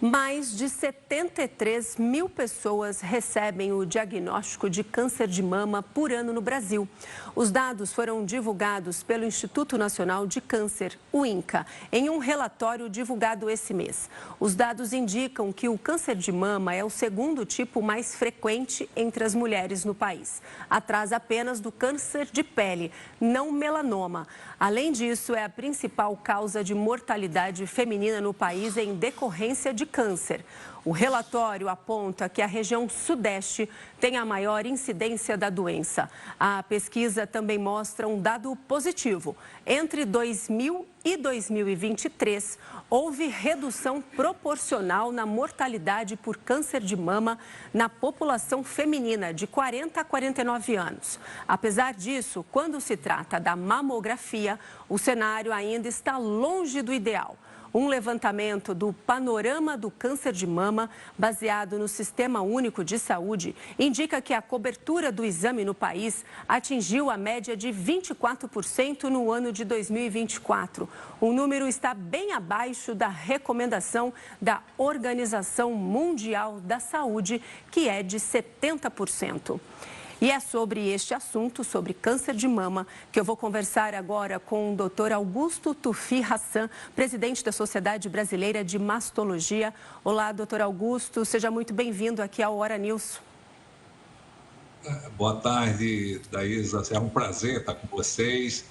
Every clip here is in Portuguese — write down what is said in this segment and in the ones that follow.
Mais de 73 mil pessoas recebem o diagnóstico de câncer de mama por ano no Brasil. Os dados foram divulgados pelo Instituto Nacional de Câncer, o INCA, em um relatório divulgado esse mês. Os dados indicam que o câncer de mama é o segundo tipo mais frequente entre as mulheres no país, atrás apenas do câncer de pele, não melanoma. Além disso, é a principal causa de mortalidade feminina no país em decorrência de câncer. O relatório aponta que a região sudeste tem a maior incidência da doença. A pesquisa também mostra um dado positivo. Entre 2000 e 2023, houve redução proporcional na mortalidade por câncer de mama na população feminina de 40 a 49 anos. Apesar disso, quando se trata da mamografia, o cenário ainda está longe do ideal. Um levantamento do panorama do câncer de mama, baseado no Sistema Único de Saúde, indica que a cobertura do exame no país atingiu a média de 24% no ano de 2024. O número está bem abaixo da recomendação da Organização Mundial da Saúde, que é de 70%. E é sobre este assunto, sobre câncer de mama, que eu vou conversar agora com o Dr. Augusto Tufi Hassan, presidente da Sociedade Brasileira de Mastologia. Olá, doutor Augusto, seja muito bem-vindo aqui ao Hora News. Boa tarde, Daísa. É um prazer estar com vocês,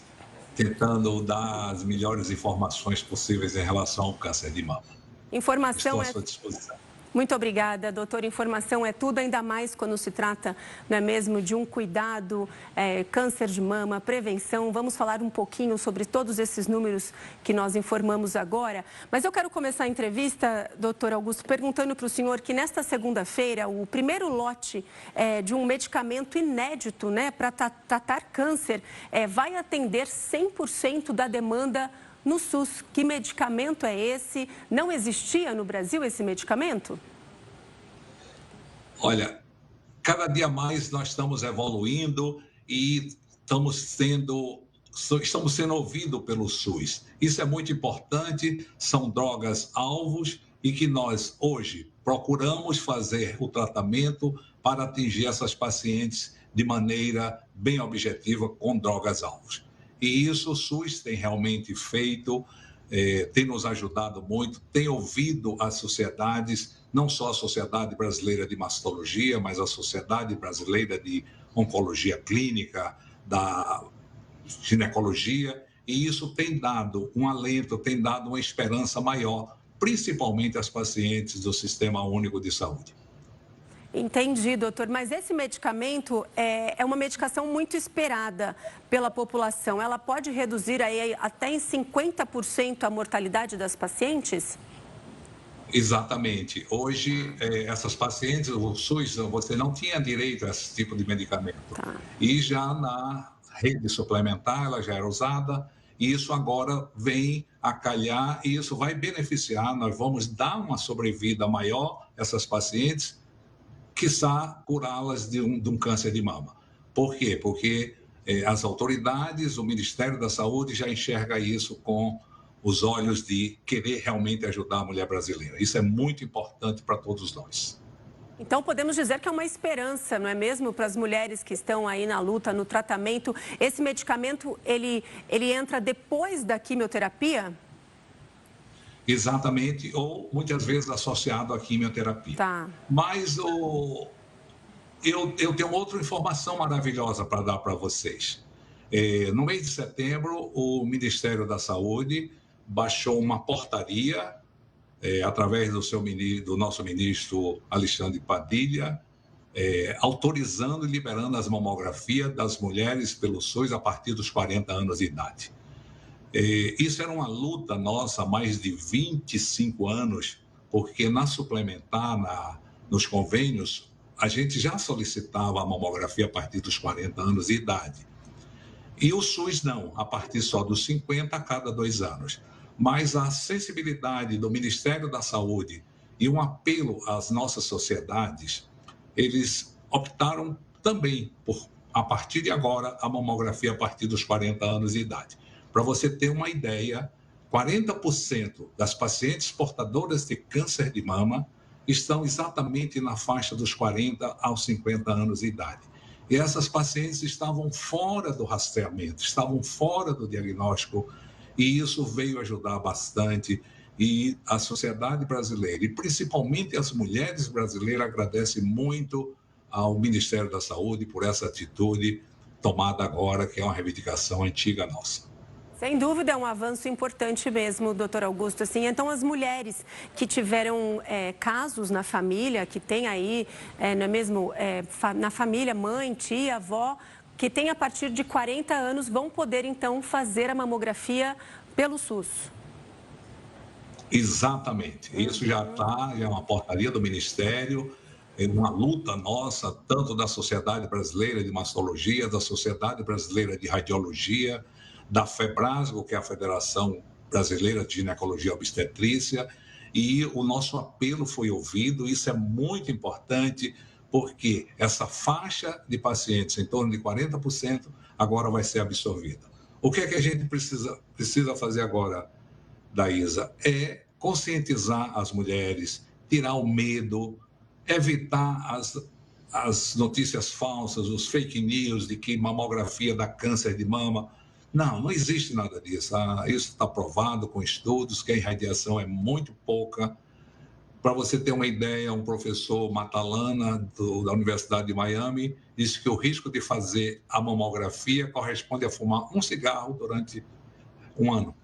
tentando dar as melhores informações possíveis em relação ao câncer de mama. Informação Estou à sua disposição. Muito obrigada, doutor. Informação é tudo, ainda mais quando se trata, não é mesmo, de um cuidado, câncer de mama, prevenção. Vamos falar um pouquinho sobre todos esses números que nós informamos agora. Mas eu quero começar a entrevista, doutor Augusto, perguntando para o senhor que nesta segunda-feira, o primeiro lote de um medicamento inédito, né, para tratar câncer, vai atender 100% da demanda no SUS. Que medicamento é esse? Não existia no Brasil esse medicamento? Olha, cada dia mais nós estamos evoluindo e estamos sendo ouvidos pelo SUS. Isso é muito importante, são drogas-alvos e que nós, hoje, procuramos fazer o tratamento para atingir essas pacientes de maneira bem objetiva com drogas-alvos. E isso o SUS tem realmente feito, tem nos ajudado muito, tem ouvido as sociedades, não só a Sociedade Brasileira de Mastologia, mas a Sociedade Brasileira de Oncologia Clínica, da ginecologia, e isso tem dado um alento, tem dado uma esperança maior, principalmente às pacientes do Sistema Único de Saúde. Entendi, doutor. Mas esse medicamento é uma medicação muito esperada pela população. Ela pode reduzir aí até em 50% a mortalidade das pacientes? Exatamente. Hoje, essas pacientes, o SUS, você não tinha direito a esse tipo de medicamento. Tá. E já na rede suplementar, ela já era usada, e isso agora vem a calhar, e isso vai beneficiar, nós vamos dar uma sobrevida maior a essas pacientes, quiçá curá-las de um câncer de mama. Por quê? Porque as autoridades, o Ministério da Saúde já enxerga isso com os olhos de querer realmente ajudar a mulher brasileira. Isso é muito importante para todos nós. Então, podemos dizer que é uma esperança, não é mesmo, para as mulheres que estão aí na luta, no tratamento. Esse medicamento, ele entra depois da quimioterapia? Exatamente, ou muitas vezes associado à quimioterapia. Tá. Mas eu tenho outra informação maravilhosa para dar para vocês. No mês de setembro, o Ministério da Saúde baixou uma portaria, através do nosso ministro Alexandre Padilha, autorizando e liberando as mamografias das mulheres pelo SUS a partir dos 40 anos de idade. Isso era uma luta nossa há mais de 25 anos, porque na suplementar, nos convênios, a gente já solicitava a mamografia a partir dos 40 anos de idade. E o SUS não, a partir só dos 50 a cada 2 anos. Mas a sensibilidade do Ministério da Saúde e um apelo às nossas sociedades, eles optaram também por, a partir de agora, a mamografia a partir dos 40 anos de idade. Para você ter uma ideia, 40% das pacientes portadoras de câncer de mama estão exatamente na faixa dos 40 aos 50 anos de idade. E essas pacientes estavam fora do rastreamento, estavam fora do diagnóstico, e isso veio ajudar bastante. E a sociedade brasileira, e principalmente as mulheres brasileiras, agradecem muito ao Ministério da Saúde por essa atitude tomada agora, que é uma reivindicação antiga nossa. Sem dúvida, é um avanço importante mesmo, doutor Augusto. Assim, então, as mulheres que tiveram casos na família, que tem aí, não é mesmo, na família, mãe, tia, avó, que tem a partir de 40 anos, vão poder, então, fazer a mamografia pelo SUS. Exatamente. Isso já está, já é uma portaria do Ministério, é uma luta nossa, tanto da Sociedade Brasileira de Mastologia, da Sociedade Brasileira de Radiologia, da FEBRASGO, que é a Federação Brasileira de Ginecologia e Obstetrícia, e o nosso apelo foi ouvido. Isso é muito importante, porque essa faixa de pacientes, em torno de 40%, agora vai ser absorvida. O que é que a gente precisa fazer agora, Daísa? É conscientizar as mulheres, tirar o medo, evitar as notícias falsas, os fake news de que mamografia dá câncer de mama. Não existe nada disso. Isso está provado com estudos que a irradiação é muito pouca. Para você ter uma ideia, um professor Matalana, da Universidade de Miami, disse que o risco de fazer a mamografia corresponde a fumar um cigarro durante um ano.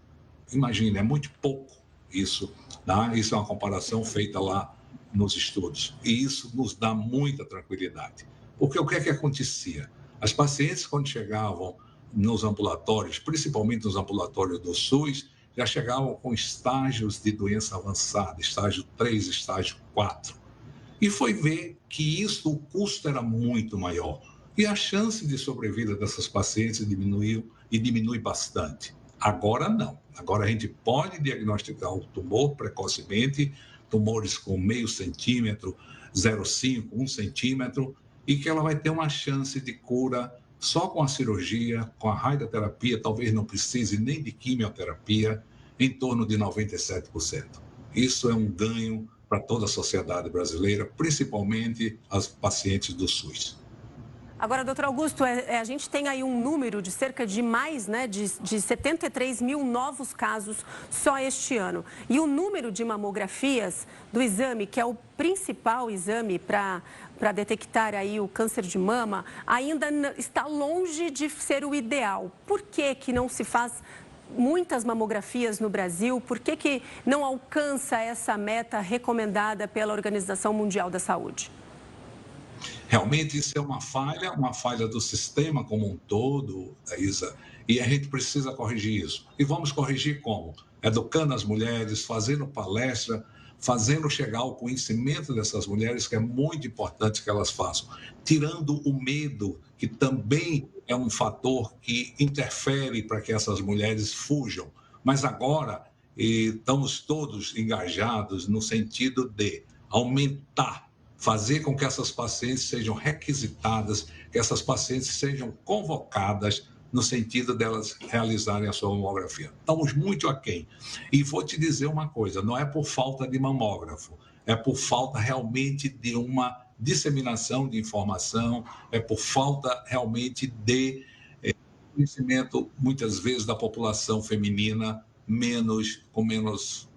Imagina, é muito pouco isso. Tá? Isso é uma comparação feita lá nos estudos. E isso nos dá muita tranquilidade. Porque o que é que acontecia? As pacientes, quando chegavam nos ambulatórios, principalmente nos ambulatórios do SUS, já chegavam com estágios de doença avançada, estágio 3, estágio 4. E foi ver que isso, o custo era muito maior. E a chance de sobrevida dessas pacientes diminuiu, e diminui bastante. Agora não. Agora a gente pode diagnosticar o tumor precocemente, tumores com meio centímetro, 0,5, 1 centímetro, e que ela vai ter uma chance de cura só com a cirurgia, com a radioterapia, talvez não precise nem de quimioterapia, em torno de 97%. Isso é um ganho para toda a sociedade brasileira, principalmente as pacientes do SUS. Agora, doutor Augusto, a gente tem aí um número de cerca de mais, né, de 73 mil novos casos só este ano. E o número de mamografias do exame, que é o principal exame para detectar aí o câncer de mama, ainda está longe de ser o ideal. Por que não se faz muitas mamografias no Brasil? Por que não alcança essa meta recomendada pela Organização Mundial da Saúde? Realmente isso é uma falha do sistema como um todo, Isa, e a gente precisa corrigir isso. E vamos corrigir como? Educando as mulheres, fazendo palestra, fazendo chegar o conhecimento dessas mulheres, que é muito importante que elas façam, tirando o medo, que também é um fator que interfere para que essas mulheres fujam. Mas agora estamos todos engajados no sentido de aumentar, fazer com que essas pacientes sejam requisitadas, que essas pacientes sejam convocadas no sentido delas realizarem a sua mamografia. Estamos muito aquém. E vou te dizer uma coisa, não é por falta de mamógrafo, é por falta realmente de uma disseminação de informação, é por falta realmente de conhecimento, muitas vezes, da população feminina, com menos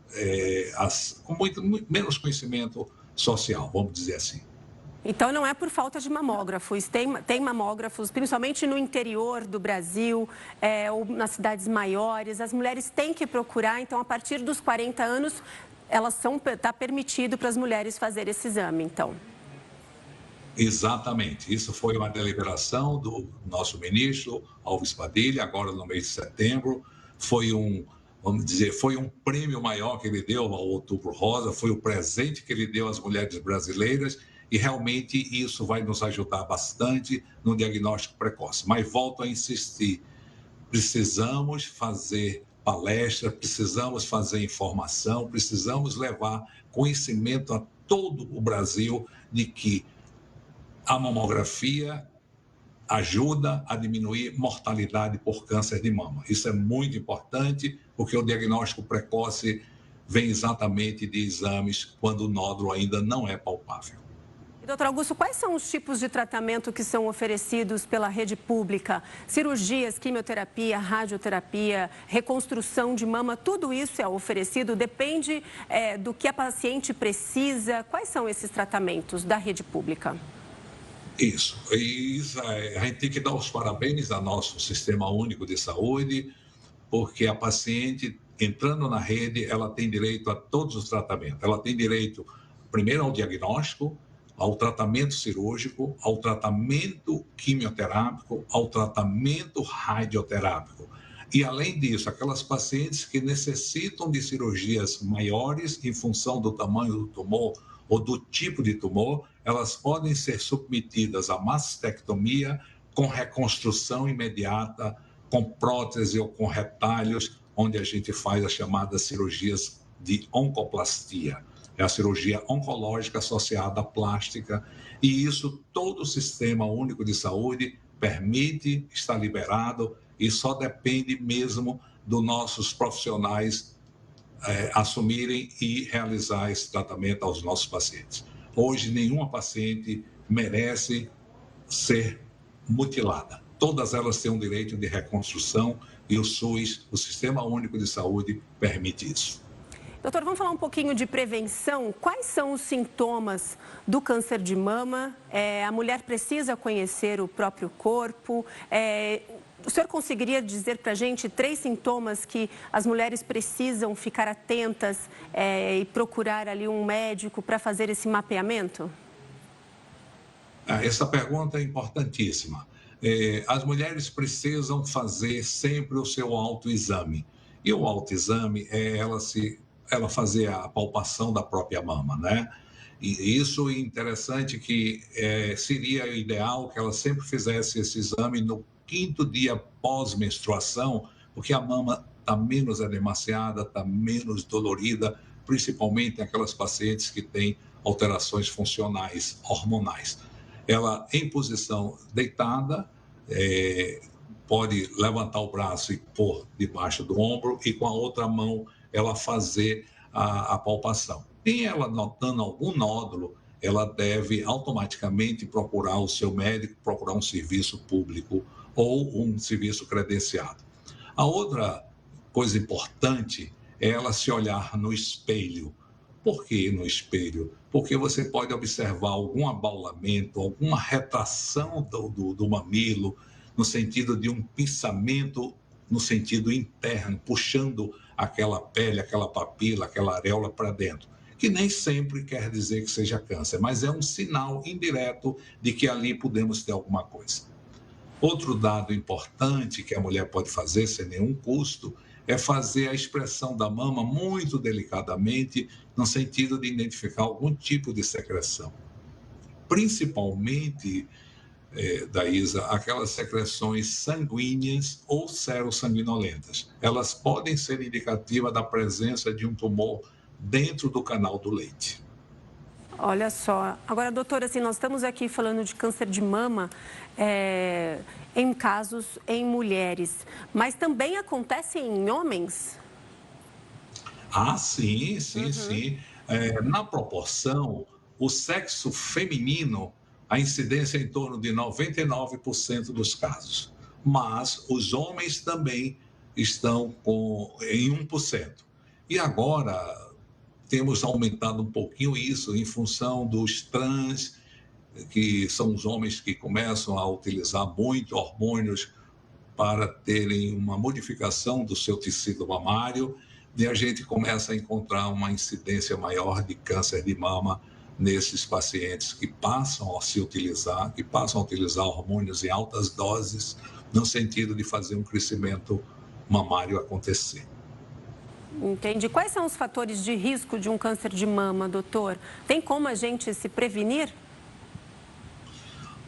conhecimento social, vamos dizer assim. Então, não é por falta de mamógrafos. Tem mamógrafos, principalmente no interior do Brasil, ou nas cidades maiores. As mulheres têm que procurar. Então, a partir dos 40 anos, está permitido para as mulheres fazer esse exame, então. Exatamente. Isso foi uma deliberação do nosso ministro, Alves Padilha, agora no mês de setembro. Vamos dizer, foi um prêmio maior que ele deu ao Outubro Rosa, foi o presente que ele deu às mulheres brasileiras, e realmente isso vai nos ajudar bastante no diagnóstico precoce. Mas volto a insistir, precisamos fazer palestra, precisamos fazer informação, precisamos levar conhecimento a todo o Brasil de que a mamografia ajuda a diminuir mortalidade por câncer de mama. Isso é muito importante, porque o diagnóstico precoce vem exatamente de exames quando o nódulo ainda não é palpável. E, doutor Augusto, quais são os tipos de tratamento que são oferecidos pela rede pública? Cirurgias, quimioterapia, radioterapia, reconstrução de mama, tudo isso é oferecido? Depende do que a paciente precisa? Quais são esses tratamentos da rede pública? Isso. A gente tem que dar os parabéns ao nosso Sistema Único de Saúde, porque a paciente, entrando na rede, ela tem direito a todos os tratamentos. Ela tem direito, primeiro, ao diagnóstico, ao tratamento cirúrgico, ao tratamento quimioterápico, ao tratamento radioterápico. E, além disso, aquelas pacientes que necessitam de cirurgias maiores em função do tamanho do tumor ou do tipo de tumor, elas podem ser submetidas a mastectomia com reconstrução imediata, com prótese ou com retalhos, onde a gente faz as chamadas cirurgias de oncoplastia. É a cirurgia oncológica associada à plástica, e isso todo o Sistema Único de Saúde permite, está liberado, e só depende mesmo dos nossos profissionais assumirem e realizar esse tratamento aos nossos pacientes. Hoje, nenhuma paciente merece ser mutilada. Todas elas têm um direito de reconstrução e o SUS, o Sistema Único de Saúde, permite isso. Doutor, vamos falar um pouquinho de prevenção. Quais são os sintomas do câncer de mama? A mulher precisa conhecer o próprio corpo? O senhor conseguiria dizer para a gente 3 sintomas que as mulheres precisam ficar atentas e procurar ali um médico para fazer esse mapeamento? Essa pergunta é importantíssima. As mulheres precisam fazer sempre o seu autoexame. E o autoexame é ela fazer a palpação da própria mama, né? E isso é interessante que seria ideal que ela sempre fizesse esse exame no 5º dia pós-menstruação, porque a mama está menos edemaciada, está menos dolorida, principalmente aquelas pacientes que têm alterações funcionais, hormonais. Ela, em posição deitada, pode levantar o braço e pôr debaixo do ombro, e com a outra mão ela fazer a palpação. Em ela notando algum nódulo, ela deve automaticamente procurar o seu médico, procurar um serviço público ou um serviço credenciado. A outra coisa importante é ela se olhar no espelho. Por que no espelho? Porque você pode observar algum abaulamento, alguma retração do mamilo, no sentido de um pinçamento no sentido interno, puxando aquela pele, aquela papila, aquela areola para dentro, que nem sempre quer dizer que seja câncer, mas é um sinal indireto de que ali podemos ter alguma coisa. Outro dado importante que a mulher pode fazer sem nenhum custo é fazer a expressão da mama muito delicadamente, no sentido de identificar algum tipo de secreção. Principalmente, Daísa, aquelas secreções sanguíneas ou serossanguinolentas. Elas podem ser indicativas da presença de um tumor dentro do canal do leite. Olha só. Agora, doutora, assim, nós estamos aqui falando de câncer de mama em casos em mulheres, mas também acontece em homens? Ah, sim, sim, sim. Na proporção, o sexo feminino, a incidência é em torno de 99% dos casos. Mas os homens também estão em 1%. E agora temos aumentado um pouquinho isso em função dos trans, que são os homens que começam a utilizar muito hormônios para terem uma modificação do seu tecido mamário, e a gente começa a encontrar uma incidência maior de câncer de mama nesses pacientes que passam a utilizar hormônios em altas doses, no sentido de fazer um crescimento mamário acontecer. Entendi. Quais são os fatores de risco de um câncer de mama, doutor? Tem como a gente se prevenir?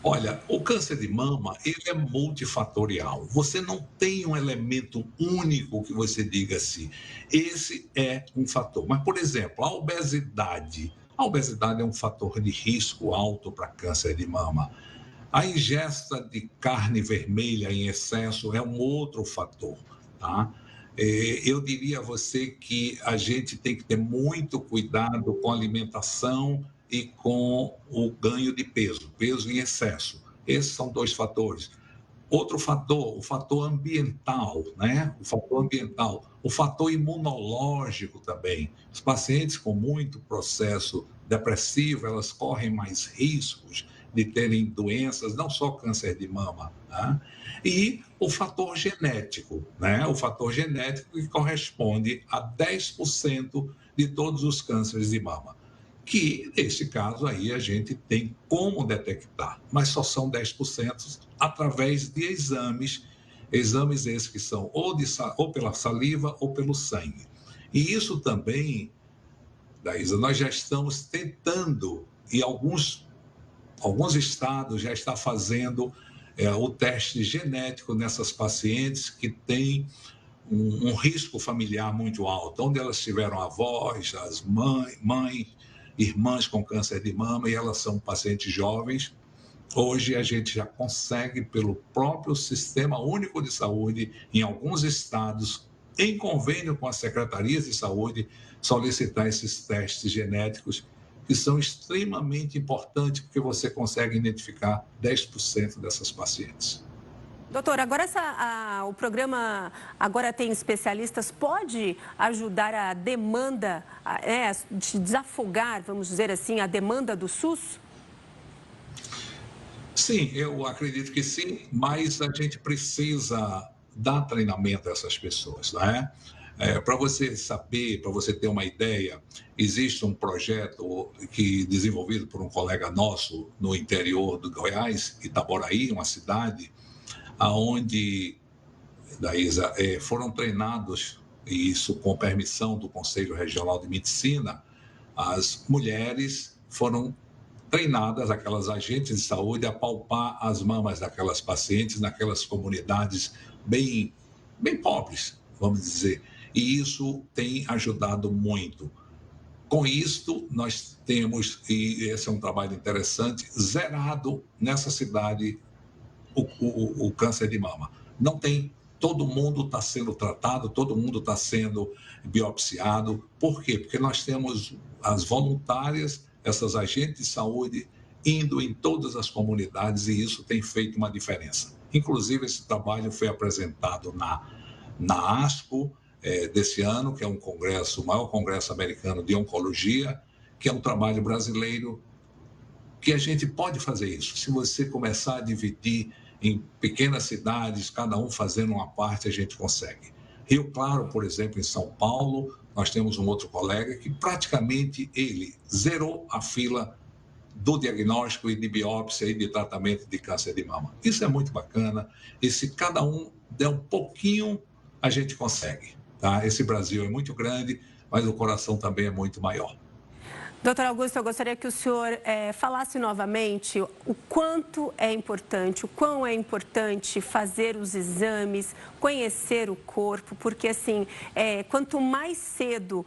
Olha, o câncer de mama, ele é multifatorial. Você não tem um elemento único que você diga assim, esse é um fator. Mas, por exemplo, a obesidade. A obesidade é um fator de risco alto para câncer de mama. A ingesta de carne vermelha em excesso é um outro fator, tá? Eu diria a você que a gente tem que ter muito cuidado com a alimentação e com o ganho de peso, peso em excesso. Esses são dois fatores. Outro fator, o fator ambiental, né? O fator ambiental, o fator imunológico também. Os pacientes com muito processo depressivo, elas correm mais riscos de terem doenças, não só câncer de mama, né? E o fator genético, né? O fator genético que corresponde a 10% de todos os cânceres de mama, que nesse caso aí a gente tem como detectar, mas só são 10% através de exames esses que são ou pela saliva ou pelo sangue. E isso também, Daísa, nós já estamos tentando, e alguns estados já estão fazendo o teste genético nessas pacientes que têm um risco familiar muito alto, onde elas tiveram avós, as mães, irmãs com câncer de mama, e elas são pacientes jovens. Hoje a gente já consegue, pelo próprio Sistema Único de Saúde, em alguns estados, em convênio com as secretarias de saúde, solicitar esses testes genéticos, que são extremamente importantes, porque você consegue identificar 10% dessas pacientes. Doutor, agora o programa Agora Tem Especialistas pode ajudar a demanda, de desafogar, vamos dizer assim, a demanda do SUS? Sim, eu acredito que sim, mas a gente precisa dar treinamento a essas pessoas, né? Para você saber, para você ter uma ideia, existe um projeto desenvolvido por um colega nosso no interior do Goiás, Itaboraí, uma cidade, aonde, Daísa, foram treinados, e isso com permissão do Conselho Regional de Medicina, as mulheres foram treinadas, aquelas agentes de saúde, a palpar as mamas daquelas pacientes naquelas comunidades bem, bem pobres, vamos dizer. E isso tem ajudado muito. Com isto, nós temos, e esse é um trabalho interessante, zerado nessa cidade o câncer de mama. Não tem, todo mundo está sendo tratado, todo mundo está sendo biopsiado. Por quê? Porque nós temos as voluntárias, essas agentes de saúde, indo em todas as comunidades, e isso tem feito uma diferença. Inclusive, esse trabalho foi apresentado na ASCO desse ano, que é um congresso, o maior congresso americano de oncologia, que é um trabalho brasileiro, que a gente pode fazer isso. Se você começar a dividir em pequenas cidades, cada um fazendo uma parte, a gente consegue. Rio Claro, por exemplo, em São Paulo, nós temos um outro colega que praticamente ele zerou a fila do diagnóstico e de biópsia e de tratamento de câncer de mama. Isso é muito bacana, e se cada um der um pouquinho, a gente consegue. Tá? Esse Brasil é muito grande, mas o coração também é muito maior. Doutor Augusto, eu gostaria que o senhor falasse novamente o quanto é importante, o quão é importante fazer os exames, conhecer o corpo, porque assim, quanto mais cedo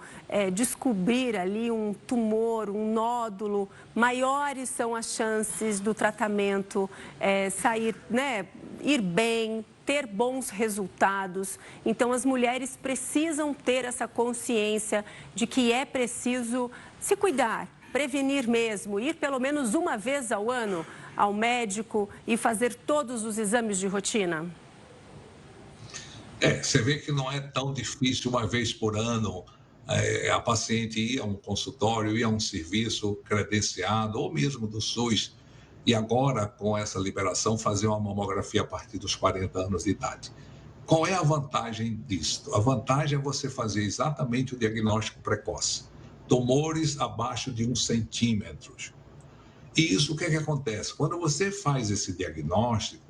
descobrir ali um tumor, um nódulo, maiores são as chances do tratamento sair, né, ir bem, ter bons resultados. Então, as mulheres precisam ter essa consciência de que é preciso se cuidar, prevenir mesmo, ir pelo menos uma vez ao ano ao médico e fazer todos os exames de rotina? Você vê que não é tão difícil uma vez por ano a paciente ir a um consultório, ir a um serviço credenciado, ou mesmo do SUS, e agora, com essa liberação, fazer uma mamografia a partir dos 40 anos de idade. Qual é a vantagem disso? A vantagem é você fazer exatamente o diagnóstico precoce. Tumores abaixo de 1 centímetro. E isso, o que acontece? Quando você faz esse diagnóstico,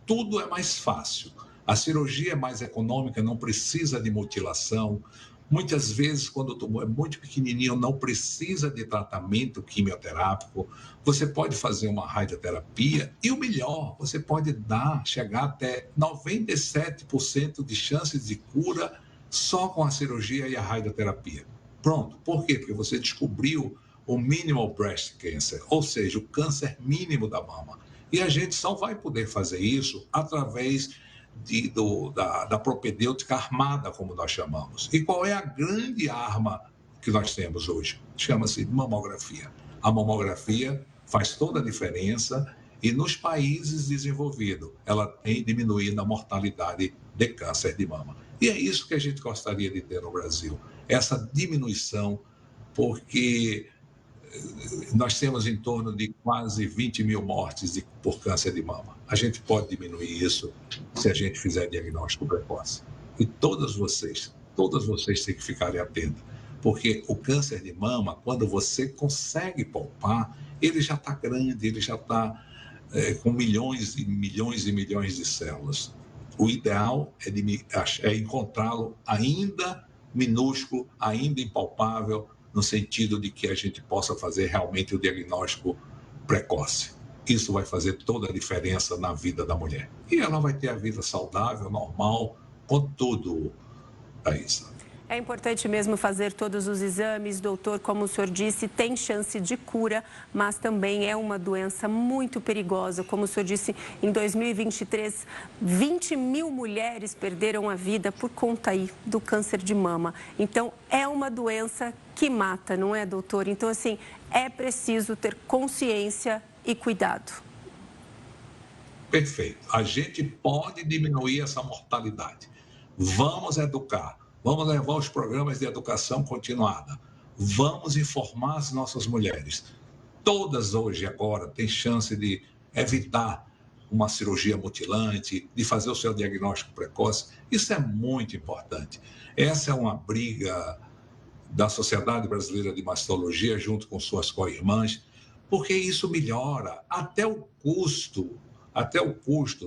tudo é mais fácil. A cirurgia é mais econômica, não precisa de mutilação. Muitas vezes, quando o tumor é muito pequenininho, não precisa de tratamento quimioterápico. Você pode fazer uma radioterapia e o melhor, você pode chegar até 97% de chances de cura só com a cirurgia e a radioterapia. Pronto. Por quê? Porque você descobriu o minimal breast cancer, ou seja, o câncer mínimo da mama. E a gente só vai poder fazer isso através da propedêutica armada, como nós chamamos. E qual é a grande arma que nós temos hoje? Chama-se mamografia. A mamografia faz toda a diferença e nos países desenvolvidos ela tem diminuído a mortalidade de câncer de mama. E é isso que a gente gostaria de ter no Brasil, essa diminuição, porque nós temos em torno de quase 20 mil mortes por câncer de mama. A gente pode diminuir isso se a gente fizer diagnóstico precoce. E todas vocês têm que ficarem atentas, porque o câncer de mama, quando você consegue palpar, ele já está grande, ele já está com milhões e milhões e milhões de células. O ideal é encontrá-lo ainda minúsculo, ainda impalpável, no sentido de que a gente possa fazer realmente o diagnóstico precoce. Isso vai fazer toda a diferença na vida da mulher. E ela vai ter a vida saudável, normal, com tudo, Thaisa. É importante mesmo fazer todos os exames, doutor, como o senhor disse, tem chance de cura, mas também é uma doença muito perigosa. Como o senhor disse, em 2023, 20 mil mulheres perderam a vida por conta aí do câncer de mama. Então, é uma doença que mata, não é, doutor? Então, assim, é preciso ter consciência e cuidado. Perfeito. A gente pode diminuir essa mortalidade. Vamos educar. Vamos levar os programas de educação continuada. Vamos informar as nossas mulheres. Todas hoje, agora, têm chance de evitar uma cirurgia mutilante, de fazer o seu diagnóstico precoce. Isso é muito importante. Essa é uma briga da Sociedade Brasileira de Mastologia, junto com suas co-irmãs, porque isso melhora até o custo,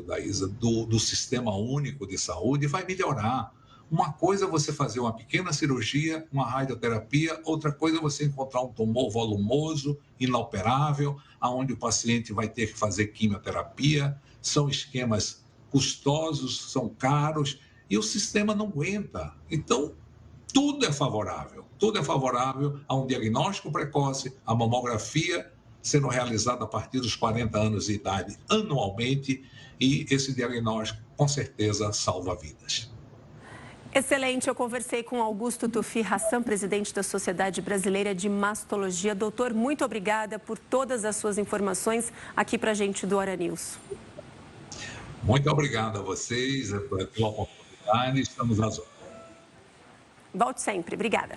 Daísa, do Sistema Único de Saúde vai melhorar. Uma coisa é você fazer uma pequena cirurgia, uma radioterapia, outra coisa é você encontrar um tumor volumoso, inoperável, onde o paciente vai ter que fazer quimioterapia. São esquemas custosos, são caros, e o sistema não aguenta. Então, tudo é favorável a um diagnóstico precoce, a mamografia sendo realizada a partir dos 40 anos de idade anualmente, e esse diagnóstico, com certeza, salva vidas. Excelente, eu conversei com Augusto Tufi Hassan, presidente da Sociedade Brasileira de Mastologia. Doutor, muito obrigada por todas as suas informações aqui para a gente do Hora News. Muito obrigado a vocês pela oportunidade, estamos às ordens. Volte sempre, obrigada.